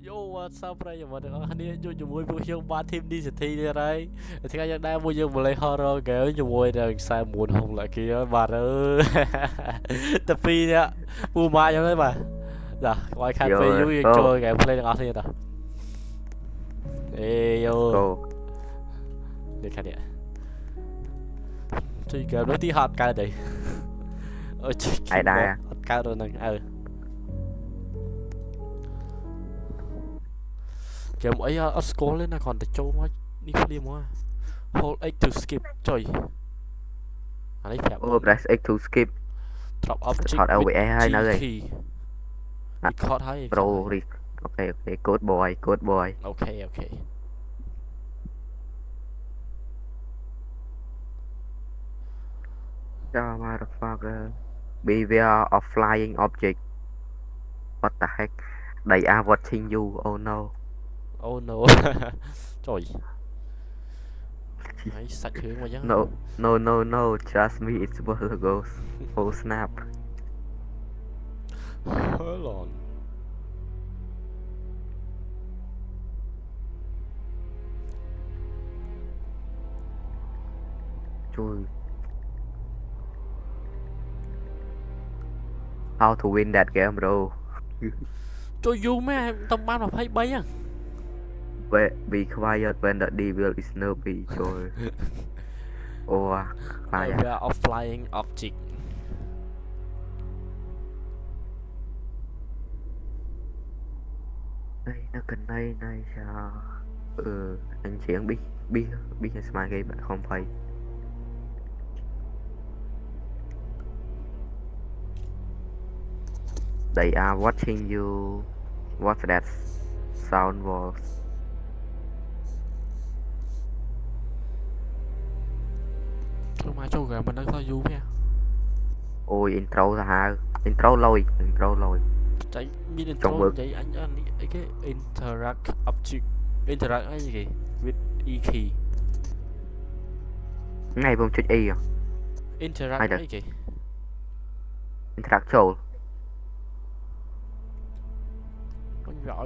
Yo what's up ប្រិយមិត្តទាំងអស់គ្នាជួបជាមួយពួកខ្ញុំបាទ team DCT នេះហើយថ្ងៃយ៉ាងដែរមួយយើងមកលេង horror game ជាមួយនឹងខ្សែមុនហុំលាគីបាទអើយតែពីរនេះពូម៉ាខ្ញុំទេបាទចាខ្វាយខាត់ពេលយូរយើងចូល game play ទាំងអស់គ្នាតោះអេយូនេះខាត់នេះជួយ game នេះទីហត់កើតទេអូយaiដែរអត់កើតដល់ហ្នឹងGame ấy ở scroll lên là còn để trâu mà đi phim mà hold X to skip trời anh ấy phép press X to skip drop object thọt LVE hai nơi record hay pro ok good boy ok motherfucker beware of flying object what the heck they are watching you oh no oh no trời hãy sạch hướng mà chứ no trust me it's will go full snap lòn chui how to win that game bro cho du mấy tông ban mà phải bay à be quiet when the devil is nearby rồi or fire of flying object đây nó cần đây sao anh chuyển biết smart game bạn không phải they are watching you what's that sound was mà cho gà mình đang sao du nha ôi intro ra intro lôi chạy biết intro vậy anh cái interact object interact cái gì kì with e key ngay vùng chữ y à interact cái gì interact troll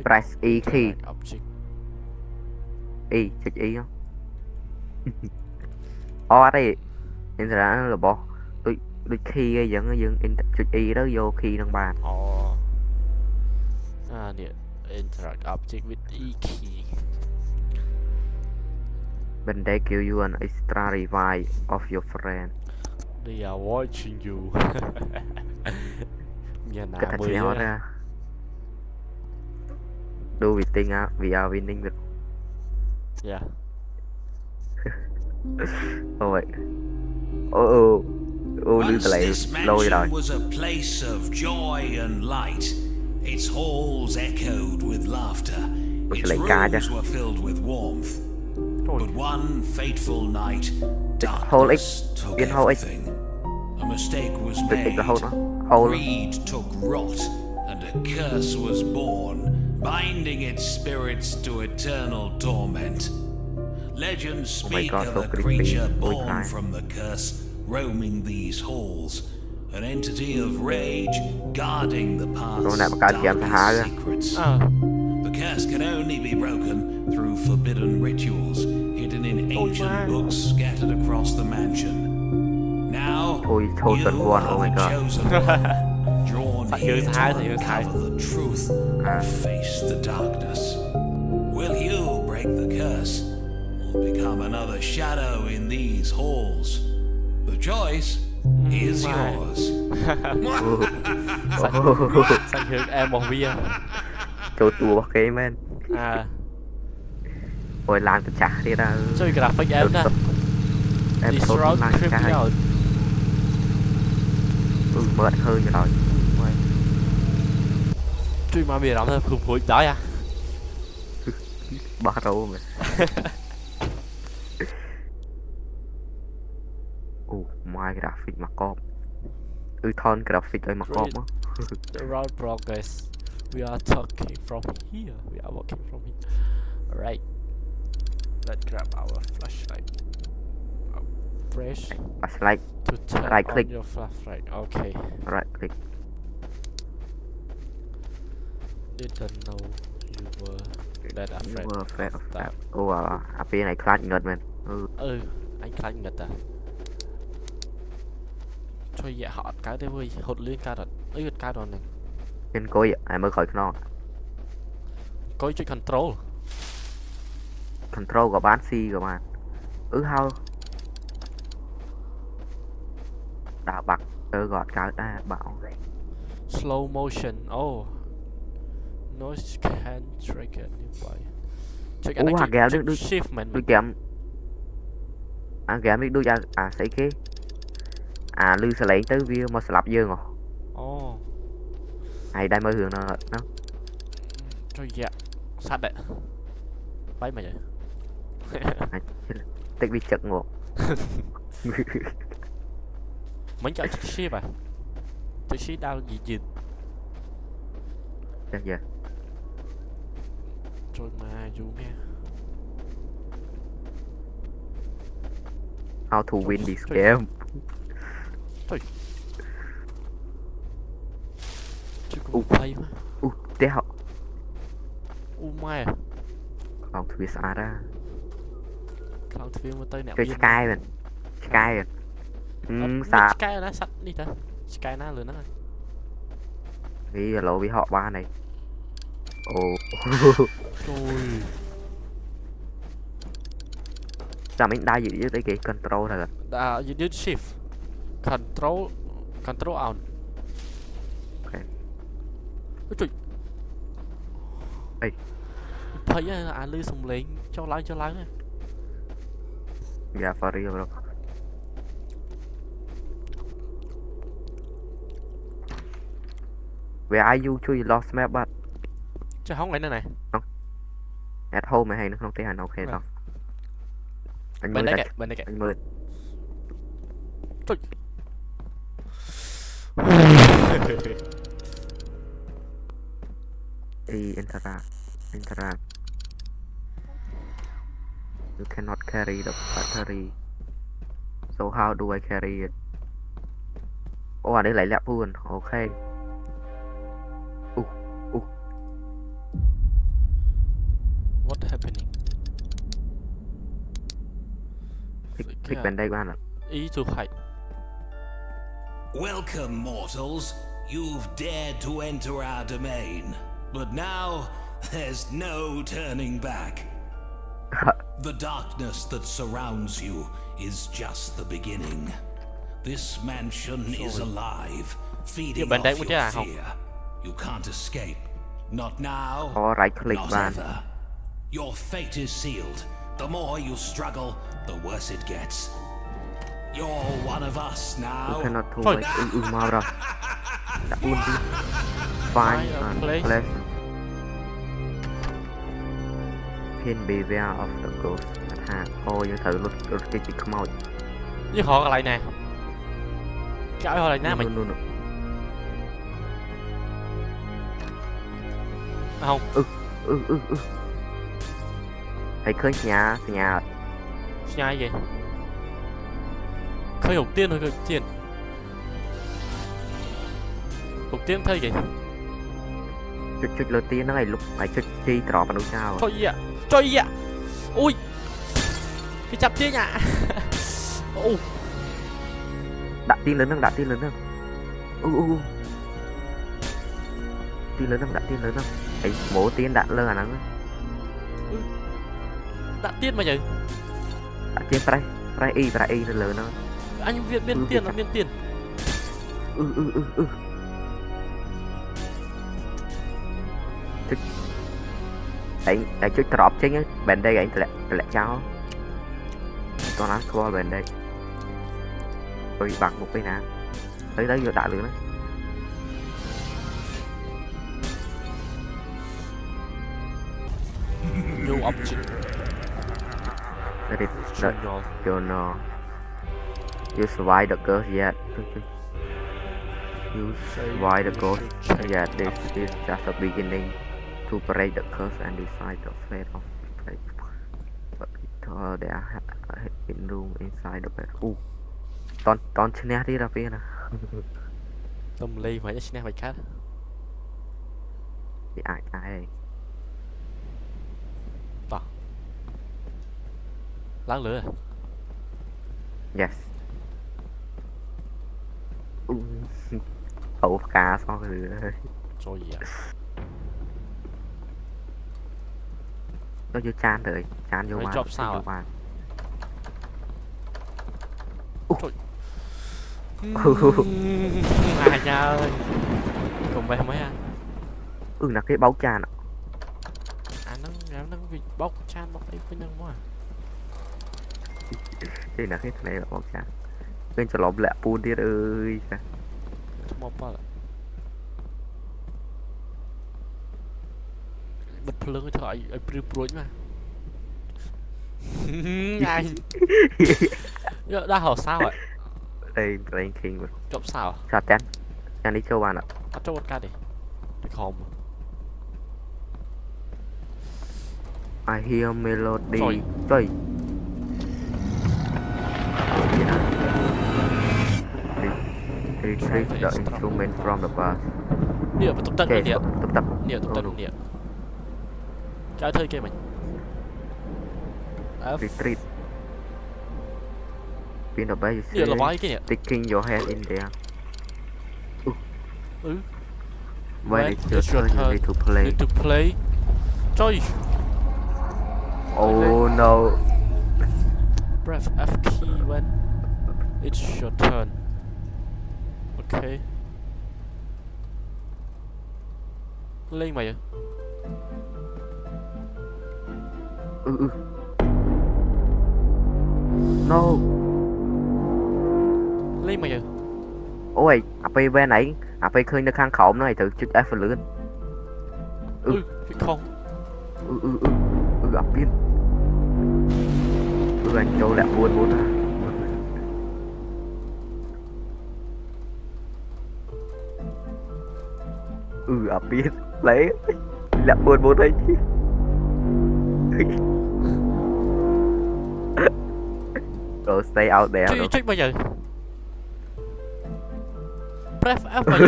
press e key object y chữ y không ở đây interact là bỏ đôi khi cái dẫn chữ y đó vô khi đang bàn nè interact object with e key when they give you an extra revive of your friend they are watching you nhà nào cái thành nó ra do we think we are winning with yeah oh wait oh Once this mansion was a place of joy and light. Its halls echoed with laughter. Its rooms were filled with warmth. But one fateful night, darkness took everything. A mistake was made. Greed took rot, and a curse was born, binding its spirits to eternal torment. Legends speak of a creature born from the curse, roaming these halls, an entity of rage guarding the path's darkest secrets. The curse can only be broken through forbidden rituals hidden in ancient books scattered across the mansion. Now you are the chosen one, drawn here to uncover the truth and face the darkness. Will you break the curse or become another shadow in these halls? The choice is yours. Sạch hướng em một bia cho tua cái men rồi làm cho chả đi ra chơi graphic em nè em tốt làm chả mệt hơn rồi chơi mà bia lắm thôi không phối đói à ba đâu mà my graphic mà con thon graphic ấy mà con á around progress we are talking from here we are walking from here alright let's grab our flashlight press flashlight to turn right on click your flashlight okay right click didn't know you were that afraid You were afraid of that that. Ồ, à phía này class ngợt mình. anh khai nghịch à thôi dạ họ cái đấy vui hột liên ca rồi ấy cái rồi này Trên coi ai mới khỏi nó. có chút control Control của bán C của bạn. How đã bật tớ gọt cái ta bảo slow motion oh noise can trigger như vậy check anh ghé check được shift mình đôi kém ghé biết đôi ra sẽ cái lưu sẽ lấy tới view mà sẽ lập dương rồi oh hay đây mới hướng nó thôi dạ sát đấy bấy mà vậy tích bị chật ngột mình chọn check shift à check shift đau gì chắc giờ rồi mà dù nghe how to win this game chứ cũng hay mà đéo mai không twist ra không thì mà tới nẹo chơi Sky mình Sky rồi sao Sky nó sắt đi ta Sky nó lừa nó vì lộ bị họ ba này rồi sao mình đa gì với cái control rồi you did shift control on ok trời ê thấy là lư sùng lên cho lái này yeah for real bro where are you chui lost map but chứ không phải này at home mày hay nó không thấy hành ok đâu anh bên mười đấy kìa anh mười trời interact you cannot carry the battery so how do I carry it đây lại lẹp luôn ok what happening thích bên đây bạn ạ ý chụp hạch Welcome, mortals. You've dared to enter our domain. But now, there's no turning back. The darkness that surrounds you is just the beginning. This mansion is alive, feeding off your fear. You can't escape. Not now, not ever. Your fate is sealed. The more you struggle, the worse it gets. You're one of us now. You cannot throw mau rồi đã buồn đi find and place pin beware of the ghost attack như thử lột cái gì không mau với họ lại nè cái họ lại nè mày không thấy khơi nhà nhai vậy khơi hộp tiên thôi hộp tiên thấy gì chút lơ tiên nó ngày lúc mày chút chi trọ mà đúng sao thôi dạ ui cái chập tiên nhá đặt tiên lớn hơn tiên lớn hơn ấy mổ tiên đặt lơ nắng đặt tiên mà vậy đặt tiên phải nó lớn nó anh viên tiền là viên tiền đấy chút drop chứ nhá bên đây anh lại cháu con ăn thua bên đây tôi bạc một cái nào tới đấy vừa đã lửa đấy new object journal you survive the curse yet you survive the ghost yet this is just the beginning to break the curse and decide the fate of the place but there are hidden room inside the bed ton chne đi ra phía nè tâm ly phải chne phải khác thì ai láng lửa à? Yes. Ẩu cá xong rồi. Trời gì ạ? Nó vô chan rồi, chan vô Cái bàn. job sao vô ạ? bàn. Trời. Ai nha ơi. Cùng về mấy anh? Là cái báu chan ạ. Nó bị bóc chan bóc đi với năng quá. Đây là cái thằng này là báu chan. Bên cho lộn lẹ pun đi ơi. Một bao là bật phượng cái thoại ai bự bự mà. Anh. Đã hỏi sao ạ? Đây ranking rồi. Chọn sao? Sao chan? Chan đi châu bàn ạ. Bắt cho một cái đi. Được không? I hear melody. Trời. Trời. Retrieve the instrument from the bus. Nè, mà tập tân Okay, nè. tập. Nè, tập tân nè. Trái thơi kia mình. F. Retreat. Pin the base. Nè là vai cái nè. Sticking your head in there. When When it's your it's your turn, you turn, need to play. Need to play. Trời. Oh no. Press F key when it's your turn. Okay. Lên mày à? No. Lên mày à? Ôi, AP bên này, AP khơi nó khang khổng này thử chích F lươn. Cái không. Gặp pin. Anh châu lại buồn à. Gặp pin. Lấy. Lại buồn đấy. Rồi stay out there rồi. Check bây giờ. Press F bây giờ.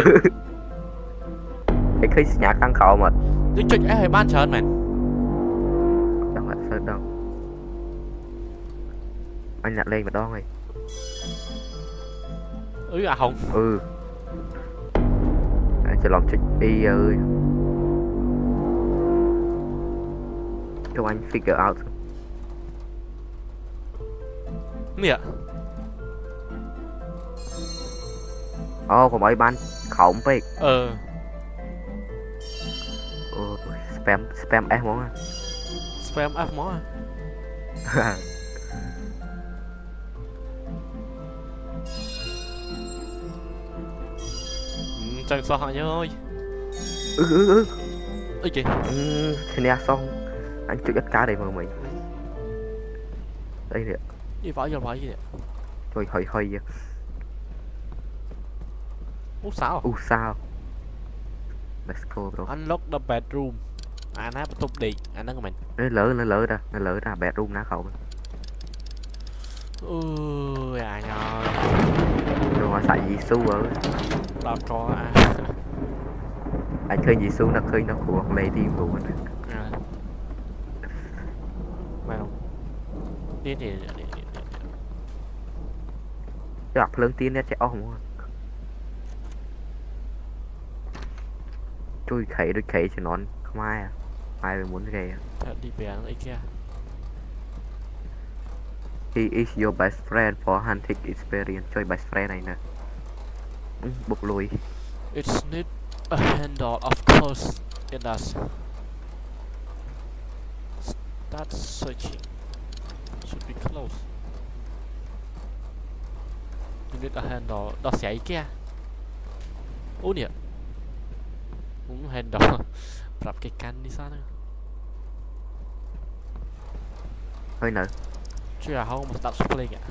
Cái khi nhạc khang khổng mà. Đi check F hay ban chờ mày. Đâu lại sơn đâu. Anh nhặt lên mà đo rồi. À không. Anh sẽ làm check đi ơi. Cho anh figure out. Nè. Có mấy ban khổng vậy. Spam F món à. Spam F món à. Chẳng sao hả nhớ ơi. Ôi kìa. Thế nè xong. Anh chịu ít cá đây mà mình. Đây nè. Đi phải gì nè. Thôi hơi vậy. Sao? Sao? Let's go bro. Unlock the bedroom. Nó bắt tục đi. Nó của mình. Nó lỡ ra bedroom ná khẩu. Nhờ. Rồi mà xài Giêsu ở. Đó có Anh khơi Giêsu nó khơi nó của lady của mình. Mày không? Đi. Gặp lớn tiếng nó chạy không. Chui khẩy cho nó không ai à. Ai muốn ghê. Thật đi bé nó ấy kia. He is your best friend for hunting experience. Chơi best friend này nè. Bục lùi. It's need a handle, of course it does. Start searching. Should be close. You need a handle. Đó sẽ kia. Nè. Cũng handle. Rập cái canh đi sao nữa. Hơi nợ. Chứ là không mà start shuffling ạ.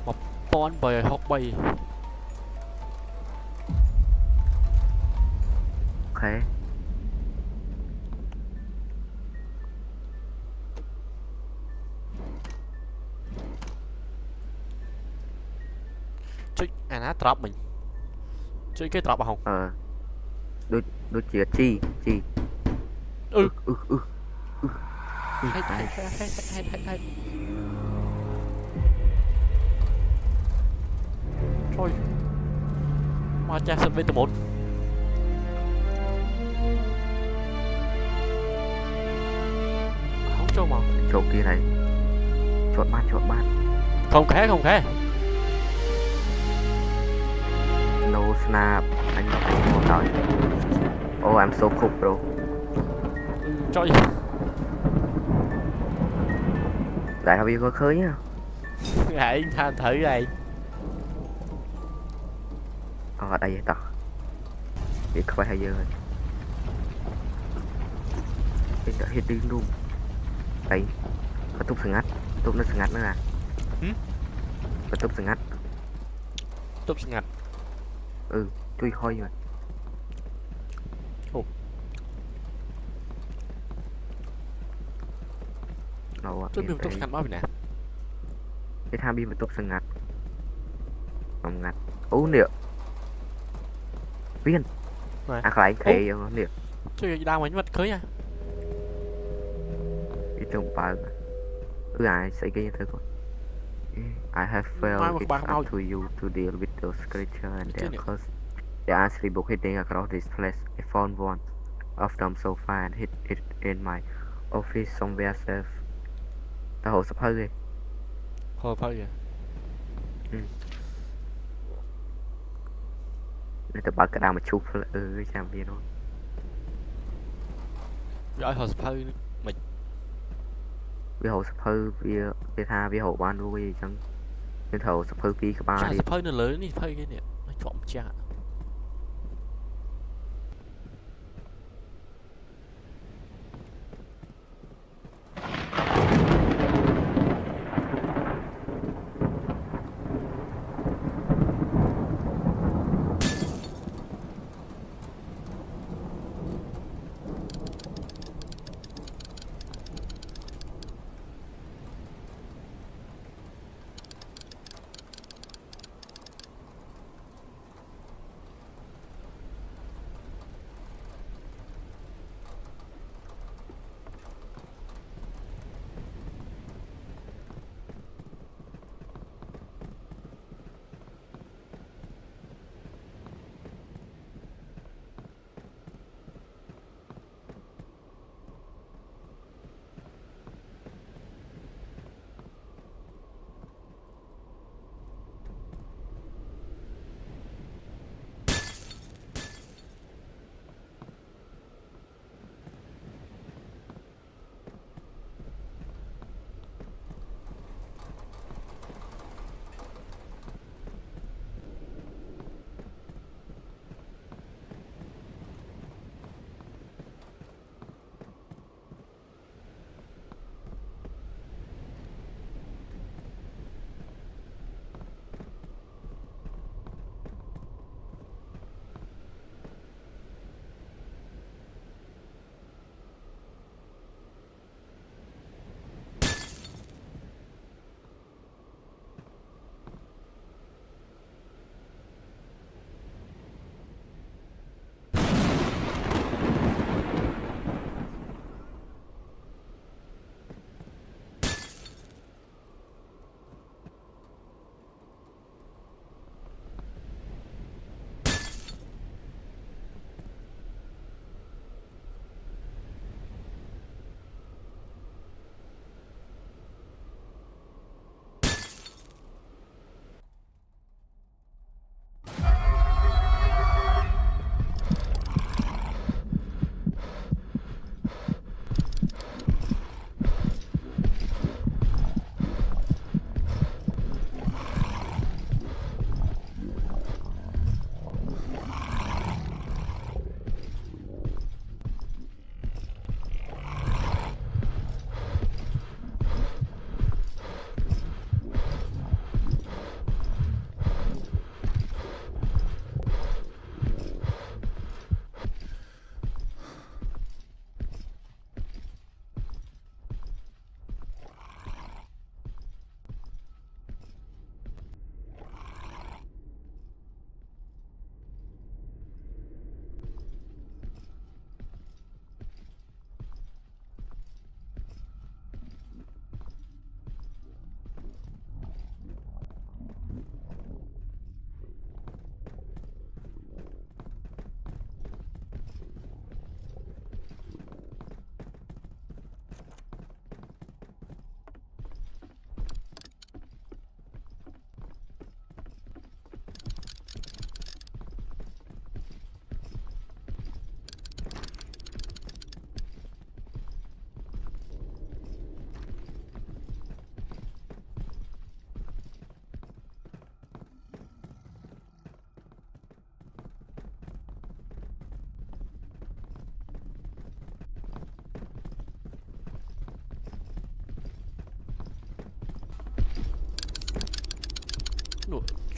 Một con bầy hốc bầy. Ok. Chứ nó drop mình. Chứ cái drop à không? Đôi chìa chi. Hay thôi mà cha sân bên tầng 1 không cho mà chỗ kia này chọn ban không khé no snap anh một rồi oh I'm so cool bro cho đại học có khơi nhá hãy than thử này ở đây tao thì không phải hay giờ mình đã hết đi luôn đấy và túc sừng nó sừng nữa à và túc sừng tốt ngặt chui hôi rồi tôi biết tốt ngặt nói gì nè cái tham biên mà túc sừng không ngặt uống điệu viên à lại khề điệu chơi đang mà mất khơi à đi trong bờ ai sẽ gây thôi con I have failed it's up to you to deal with those creatures and their curse. There are 3 books hidden across this place. I found one of them so far and hid it in my office somewhere safe. Tao hồ sắp hơi đi. Hồi bao giờ? Để tao bắt cái đào mà chụp là cái chàm kia thôi. Rồi hồi sắp hơi mày. Vì hồ sắp hơi vì tha vì hồ ban đuôi gì chẳng. Nên thầu sắp hơi kia các ba đi. Sắp hơi nó lớn đi hơi cái này nó chọn cha.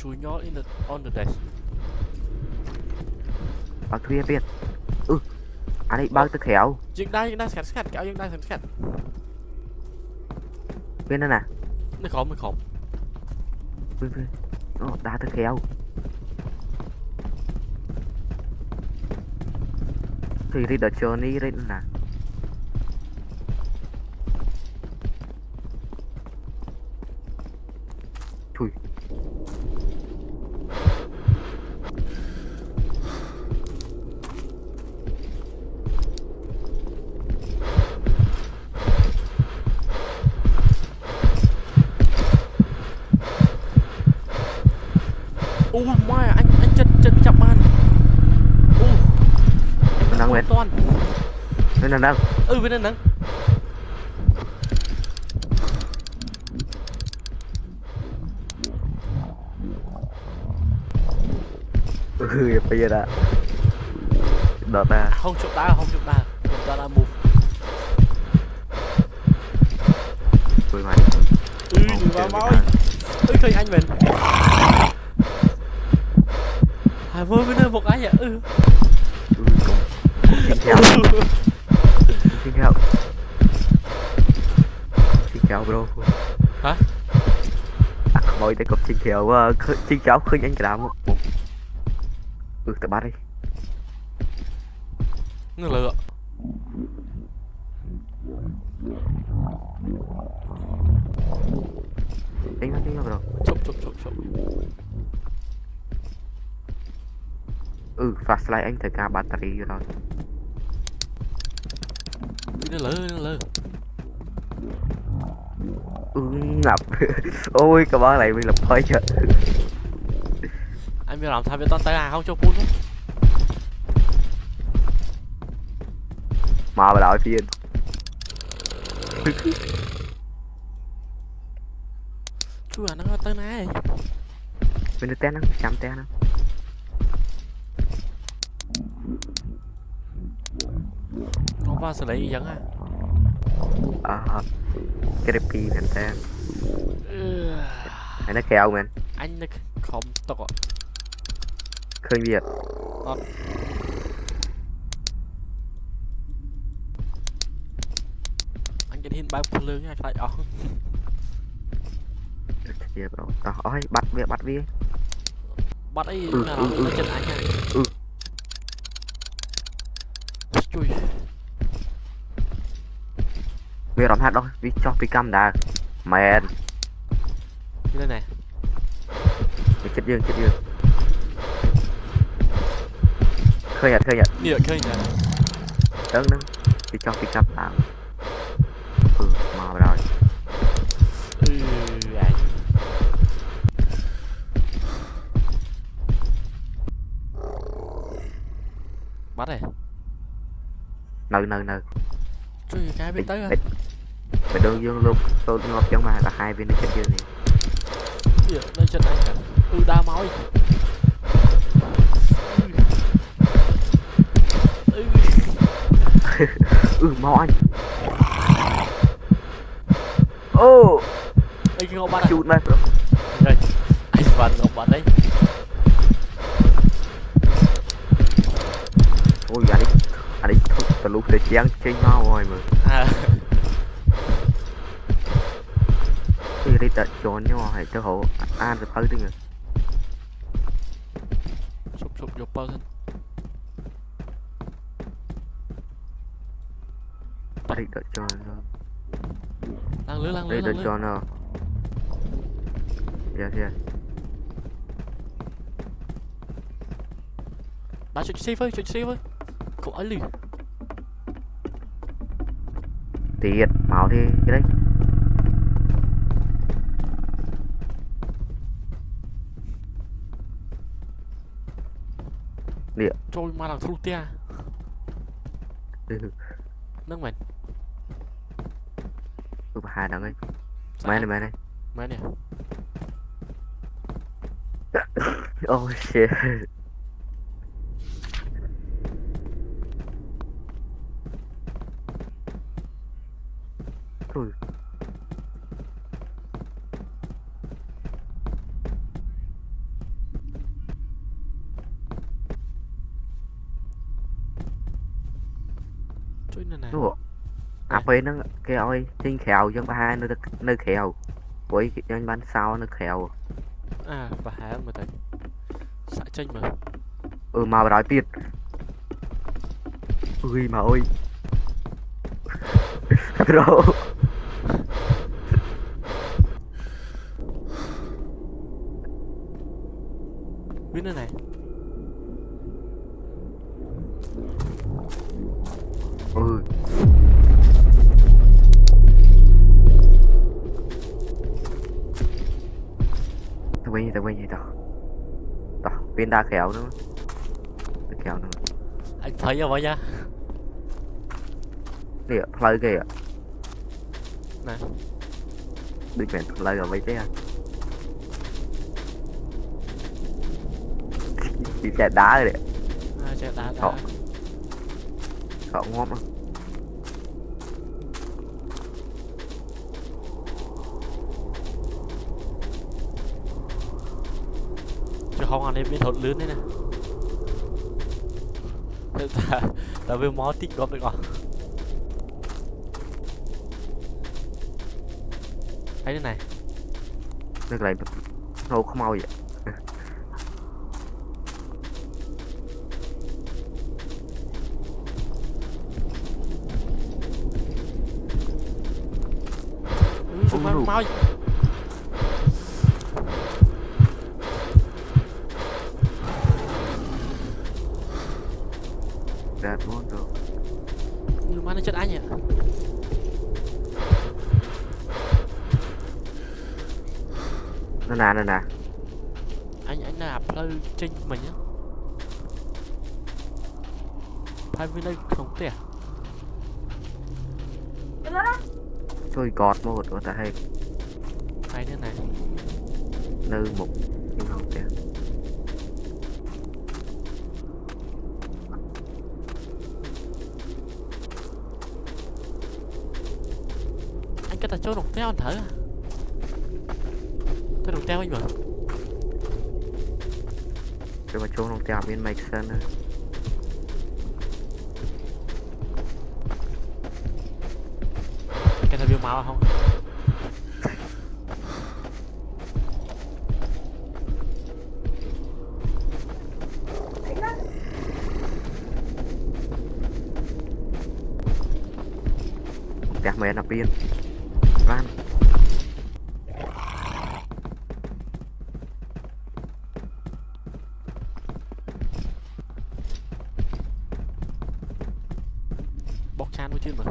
chui nhót in the on the desk. Bác kia biết. Anh ấy bác tôi khéo. Dương đang sạch kéo dương đang sạch. Biết nữa nè. Nó khom. Biết. Đá tôi khéo. Thì đi đợt journey đấy nè. Chui. Ôi mai anh chân chậm man. Đang bên. Toàn. Bên đang. Bên đang. Bây giờ đã. Đợt nè. Không chụp đá. Chúng ta là move. Ui mày. Đừng vào máu. Khơi anh mình. Hai vơi bên đây một cái vậy. Xin chào bro. Hả? Ngồi tay cục xin chào khơi anh cái đám. Tao bắt đi. Nó lựa. Tính nó bro. Chụp. Flashlight anh thời ca battery rồi. Nó lỡ. Ngập. Ôi cái bác này bị lập hơi chưa. Anh biết làm sao biết toàn tay không cho phun. Mà bà đợi phiên. Chú à nó tới này. Bên tên nó chăm tên nó. Không bao giờ lấy gì dẫn à. Creepy nè tên. Hay nó kéo mình. Anh nó không tao gọi. Khơi Việt. Anh cho hin bao lương nha phải đó. Kìa bro. Ôi bắt vi. Bắt ấy là nó chân anh nha. Chui. Vì làm hát đâu, vì cho phi cam đã. Man. Như thế này. Chết dương. Khơi nhật. Nhựa khơi nhật. Đớn nâng. Vì cho phi cam đã. Mà rồi. Anh. Bắt này. Nờ. Chui cái bên tới rồi. Mày đơn dương luôn. Tôi ngọt giống mà là hai viên nó chết dương này. Đây chân anh cả. Đa máu. Mau anh. Đây cái ngọc bắt à? Shoot này bro. Đây. Anh vẫn ngọc bắt đấy. Ôi anh ấy từ lúc tới chiang chơi mau rồi mà. Đi tận trốn nhưng mà phải cho hộ an được hơi tiếng rồi. Chụp vô bao thân. Đi tận trốn. Lăng lưới. Đi tận trốn rồi. Yes. Đã chuột xí với. Cậu ấy lì. Tiệt, máu thì cái đấy. Địa. Trôi mà làm thu tia. Nâng mình. Hai đằng ấy. Mấy này. Mấy nè. Oh shit. Thôi. Ui nè nè. Đúng à bên nó cái ơi trên khèo cho ba nơi khèo với anh bán sao nó khèo À và hả mà tại xã tranh mà. mà đòi tiền ui mà ơi rồi Biết nữa này. ừ tao quên gì tao tao viên đa khéo nữa khéo nữa Anh thấy rồi vậy nha. nè play kìa Nè. đi mẹ play rồi mấy thế đi xe đá rồi đấy À chạy đá Họ. đá. họ ngon lắm Chứ không anh em biết hột lươn đấy nè. Ta với mó tích góp được không? Thấy thế này. nước này nấu không mau vậy Mau. ra muốn rồi Nhưng mà nó chết anh nhỉ? nó nè Anh nạp play trên mình á. Play với đây không thể. tôi gọt một của ta hay Hay thế này. nơi một nhưng không thể Anh cái ta chỗ đồng teo anh thở à? Tôi đồng teo anh mà. tôi mà trốn trong tèo bên make sense rồi Cái ta biểu máu không? tèo mẹ nó pin van Bóc chan với chứ mà.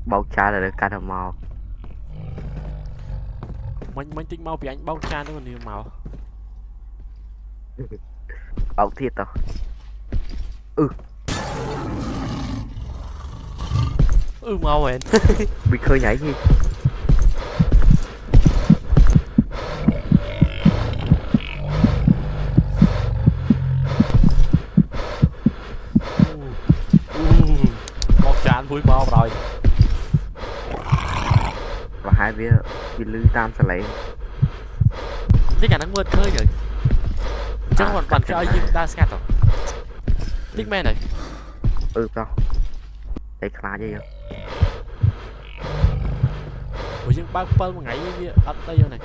bầu cha là được cả đầu màu Mình tính mau vì anh bóc chan nó còn nhiều màu. bầu thiệt tao Mau hẹn. bị khơi nhảy gì Bóc chan vui mau rồi. và hai phía bị lư tam sẽ lấy Thế cả năng vượt khơi rồi. Chứ còn bạn cái ai nhưng đa scat rồi. Tích men này. tao đây khá gì vậy Ủa nhưng bao bao một ngày như ở đây vô này.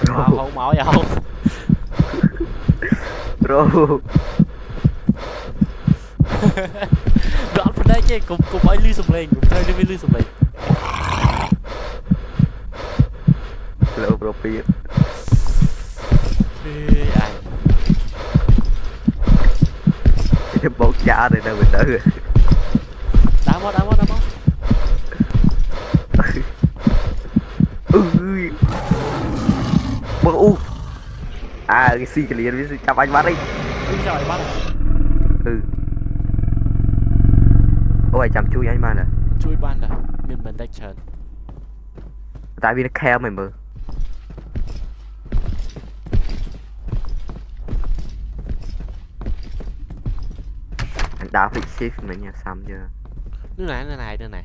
Không máu vậy không? bro Đoạn phần đây chứ cùng ấy lưu sầm lên, cùng chơi với lưu sầm lên. lỡ bro pin Ai. cái bầu cha này đâu mình đỡ rồi Đá mó. bro cái xì cái liền với chăm anh bắt đi Chào anh bắt à? ôi chăm chui anh mà nè Chui ban à? Mình đánh trần. tại vì nó kheo mày mơ anh đá phải shift mình nha xăm chưa Nước này.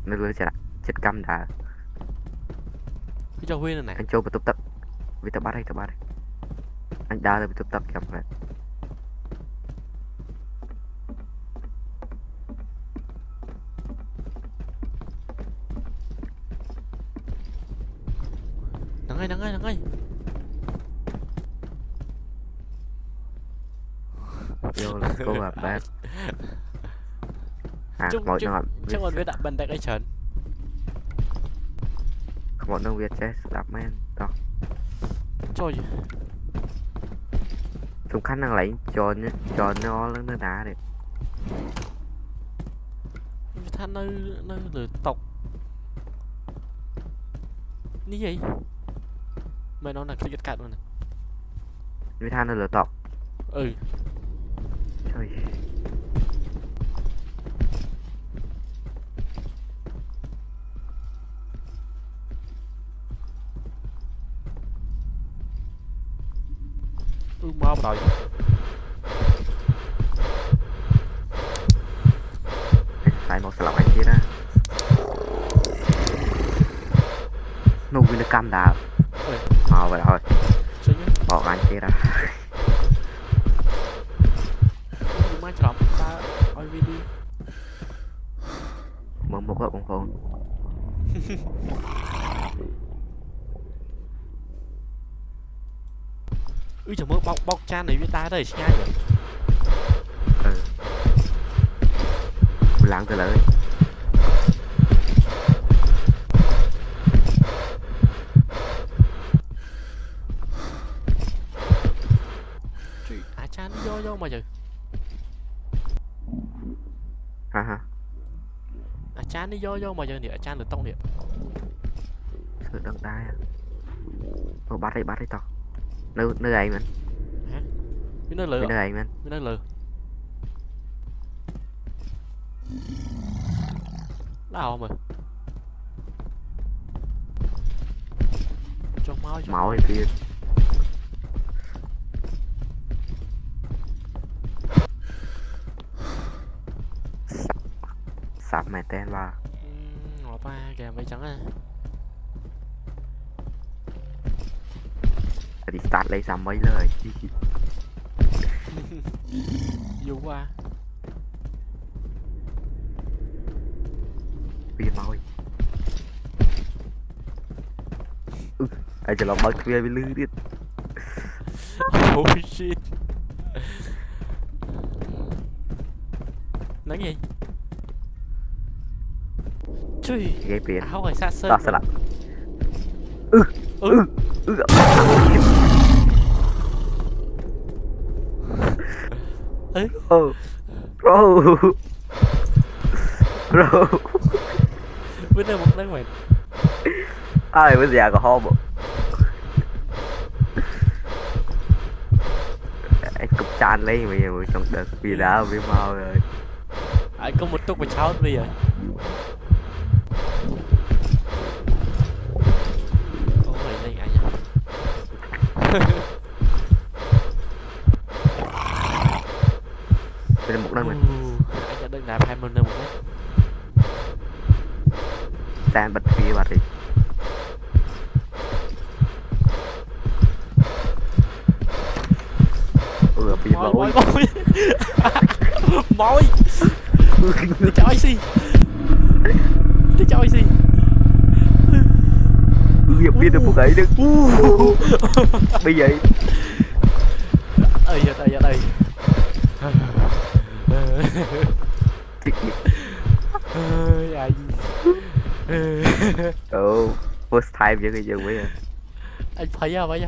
nó lừa chết căm đã Cái cho Huy này. anh châu và tụt tật vì tao bắt đây anh đá được tập chậm lại nắng ơi vô là cô gặp bác Chung mọi nó chắc còn biết đặt bàn tay cái trần mọi nó Việt chết đạp men đó trời chúng khả năng lấy cho nó lên nó đá đi than nơi lửa tộc như vậy mày nói là cái cắt luôn này với than nó lửa tọc ừ trời mau rồi phải một slot anh kia ra nó nguyên cam đào vậy rồi bỏ anh kia ra mai chọn ta oi video mở một cái con phone ui trời mơ bọc chan này với ta đây ngay rồi lặng từ lời chan vô mà trời ha chan đi vô mà giờ nè chan được tông nè sự đăng đai bắt đi to nơi ấy mình hả nơi lừa nơi ấy mình nơi lừa nào mà cho máu thì kia sắp mẹ tên vào ngõ ba kìa mấy trắng à đi start lấy xăm mấy lời vô qua viên môi anh chỉ làm mất kia với lư đi oh shit nói gì chui ghé biển áo rồi xa sơn đó sao lại bro bên đây một đang mày ai bây giờ có hôm anh cục chan lấy bây giờ trong đợt vì đã bị mau rồi anh có một túc mà cháu bây giờ có mày lên anh nhá đây là một đơn mình anh đã đừng làm 20 năm một đấy tan bật phía vào đi bị mỏi mỏi đi cho gì đi cho gì nghiệp viên được một ấy được bây giờ đây ai first time với người dân bây giờ anh phải à bây giờ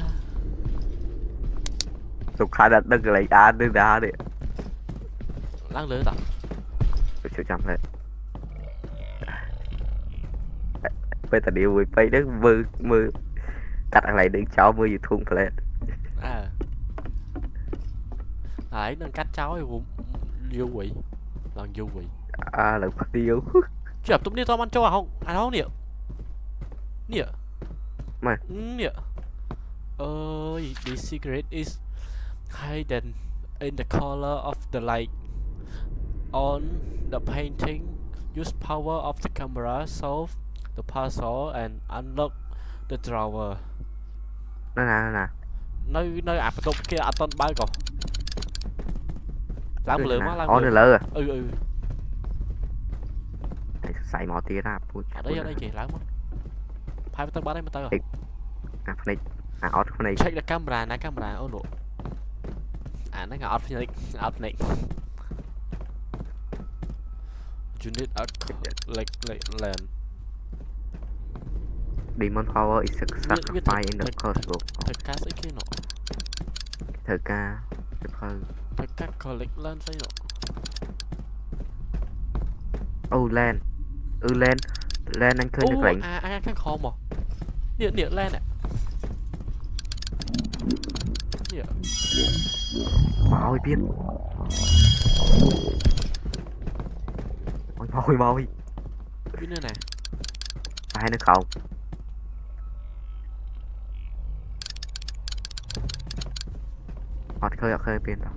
tục khá là đừng lấy án đừng đá đi lăng lửa tao tôi chăm lại bây giờ điều với bay đất mưa cắt ăn lại đứng cháu mưa gì thun phải à ấy nên cắt cháu thì cũng vô quỷ lần vô quỷ là phát điêu chụp tụi đi tao ăn cho không ăn không nè nè mày nè ơi the secret is hidden in the color of the light on the painting. Use power of the camera, solve the puzzle and unlock the drawer. nó nè nơi ạp tục kia ạp toàn bay còn làm lửa má làm Ó nữa lửa lơ à. ừ Xài mỏ tía ra. ở đây kì làm mất hai tao bán đây mà tao À phần này. À ót phần này. check the camera oh no à nó ngọt này you need a like land Demon power is a sacrifice in the curse book. thời ca sẽ kia nọ Thời ca. thời ca collect lên xây nọ Oh land. Land. Land anh khơi được lệnh. à khăn kho mà địa lên nè địa Mồi biết. Mồi. biết nữa nè Ai nó không. Hot khơi bên đó.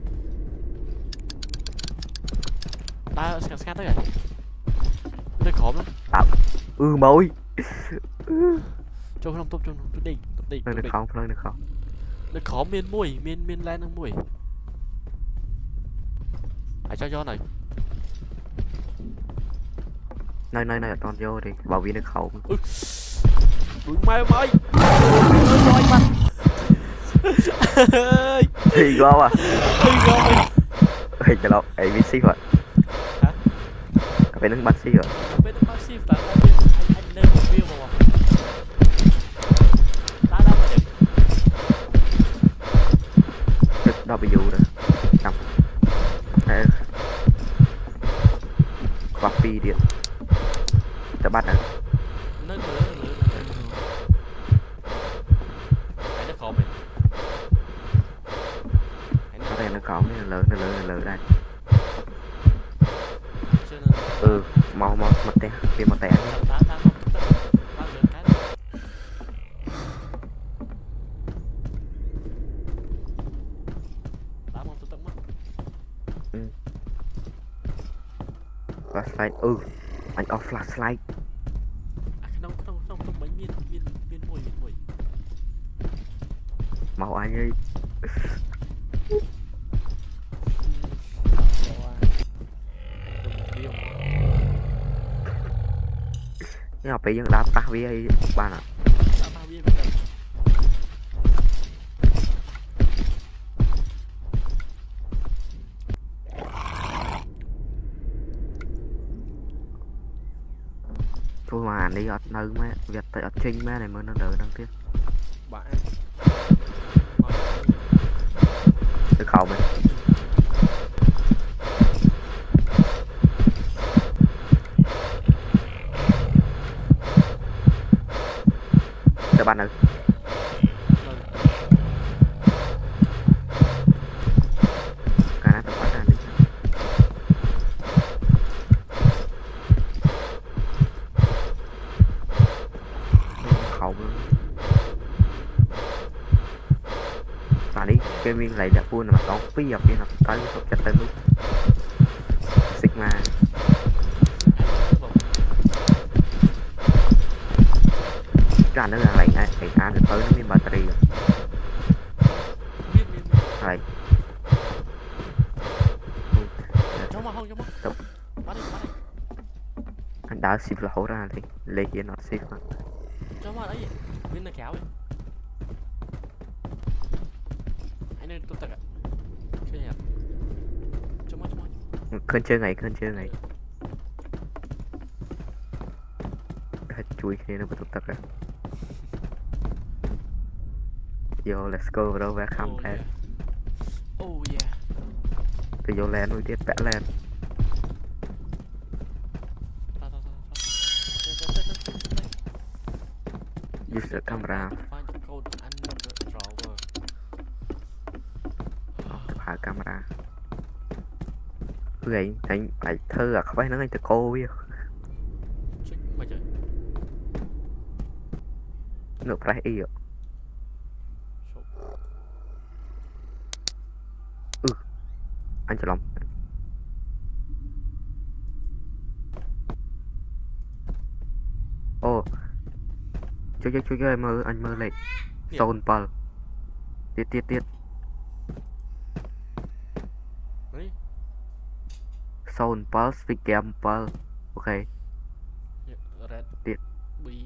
ta scan tới rồi đây khóm lắm Mồi. cho không tốt đi Nó không. nó khó miên lên nó mùi hãy cho này Nơi toàn vô đi. Bảo viên nó không. đuổi mai rồi mặt Thì go à. mày Ê chả lộn. Ê biết xí rồi. hả Phải nâng bắt xí rồi. bên nó massive là anh nên một view mà đã mà được W rồi. Xong. Copy điện. Ta bắt rồi. nó nó khó mày Có thể nó có nên lớn đây. cho nên Mau mặt té. Kia mà té. ta không ta được cái ta không tự mất Flashlight. Anh off flashlight. không mấy miên mùi Mau anh ơi. Nhưng mà bây giờ đáp tắt với ấy bạn ạ. Thôi mà đi ọt nâng mẹ. Việt tại ọt trinh mẹ này mới nó đỡ đăng tiết. bạn Được không mày. Để bạn ơi. Cả nát được bắt ra đi. Không. Bạn đi. Cái viên lấy đẹp buôn mà có phí dọc đi học tới học chặt tên lúc. Sigma. Cái anh nó là lấy ngay. Cái anh tới nó miên battery rồi. Đấy. cho mà bắt đi Anh đã xịp là hổ ra thì lấy kia nó xịp mà. cho mà đấy bên này kéo đi anh nên tôi tặng ạ chơi nhỉ cho mà Khơn chơi ngày chui khi nó bắt tục ra. Yo let's go vào đâu về khám thế. oh yeah Từ vô lên nuôi tiếp vẽ lên. Use the camera. Phá camera. Vậy anh phải thơ à không phải nói anh từ cô biết. Nó phải ý ạ. Anh chờ lòng. Chú anh mơ lên. Soul Pearl. tiết đấy soul pulse với game pulse ok red Tiệt. bí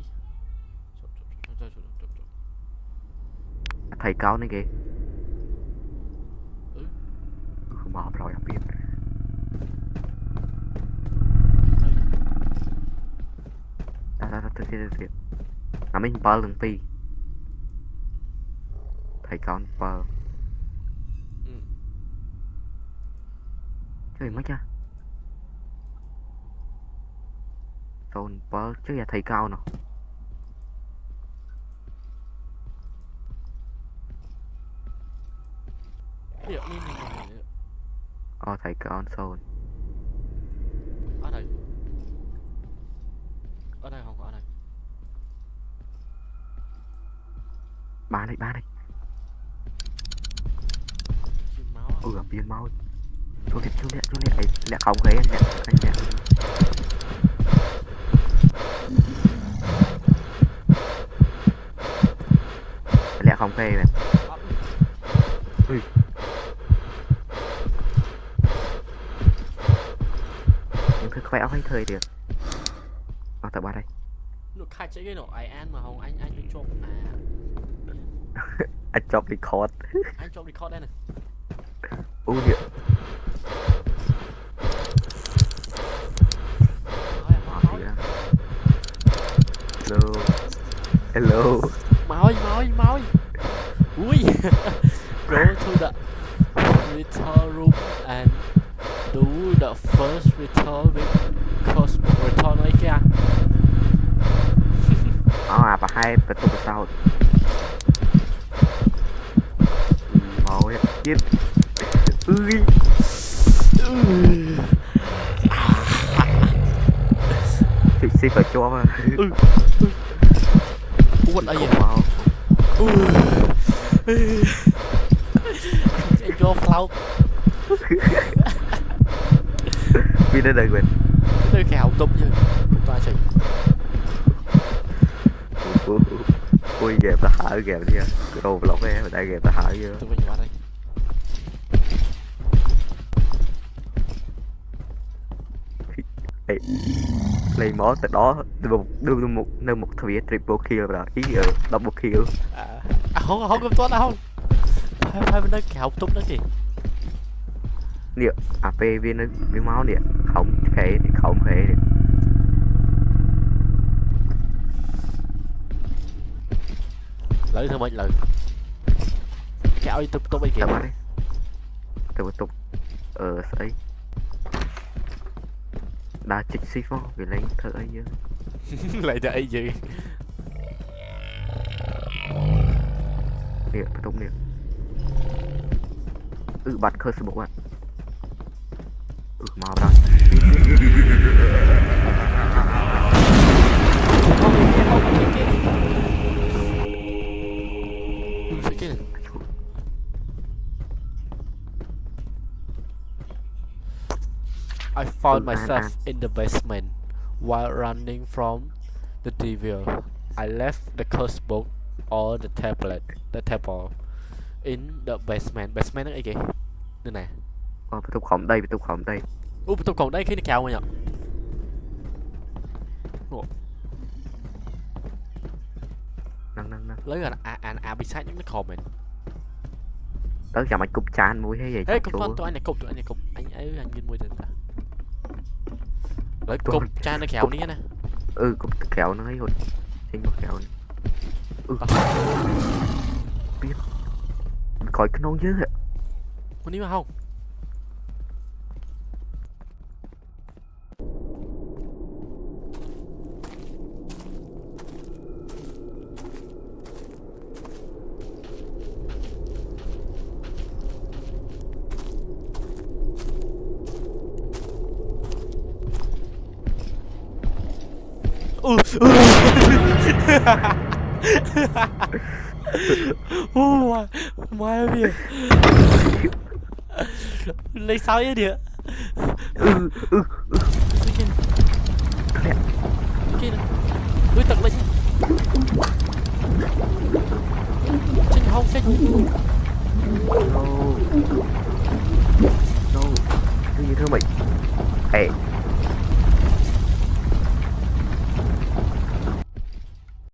thầy cao này kìa ừ không bỏ rồi không biết tiết mình pulse lần pi thầy cao pulse ừ chơi mấy cha soul pulse chứ là thầy cao nào liệu nên này thầy cao soul ở đây không ở đây ba đây chim máu à? biến máu chú liệt ấy lẹ không ghế anh nhé lẹ không ghế này ui những thứ khỏe hay thời được tập ba đây nó khai chạy cái nổ ai ăn mà không anh đi chụp anh chọc record anh chụp record đây này điện hello máu ui go to the return room and do the first return with cosmo return ấy kia bà haiประตูsau máu chết ui chị phải cho mà what are you anh cho flow vì đây đời quên nơi khảo tụm chứ chúng ta chỉ ui game ta hở game đi đồ vlog em đại game ta hở chưa tụi mình qua đây lấy món từ đó đưa một thuyền triple kill rồi ý double kill không không tốt đâu phải bên đây khảo tụm đó kì nè AP viên máu nè không khế nè lấy thôi mấy lần kéo đi tụp ấy kìa tụp ấy đã chích xí phó vì lấy thơ ấy chứ lại đây gì nè phải tụng nè bật khơi sự bộ bạn mau rồi I found myself in the basement while running from the devil. I left the curse book or the table in the basement. Basement nó ấy kìa. Đây nè. Bị tụt khổng đây. Bị tụt khổng đây khi nó kéo mà nhở. Năng. Lấy gần bị sát những cái comment. Tớ chả mày cục chan mũi hay gì. Ê, cục tụi anh này cục. Anh ấy nhìn mũi tên ta. Lấy cục chan nó kéo ní nè. Cục kéo nó ấy hụt. Xin một kéo này. Biết. Khỏi cái nón dữ ạ. Con đi mà không? Mai ơi lấy sao vậy địa kia đối tật lên trên không no no cái gì thưa mày ê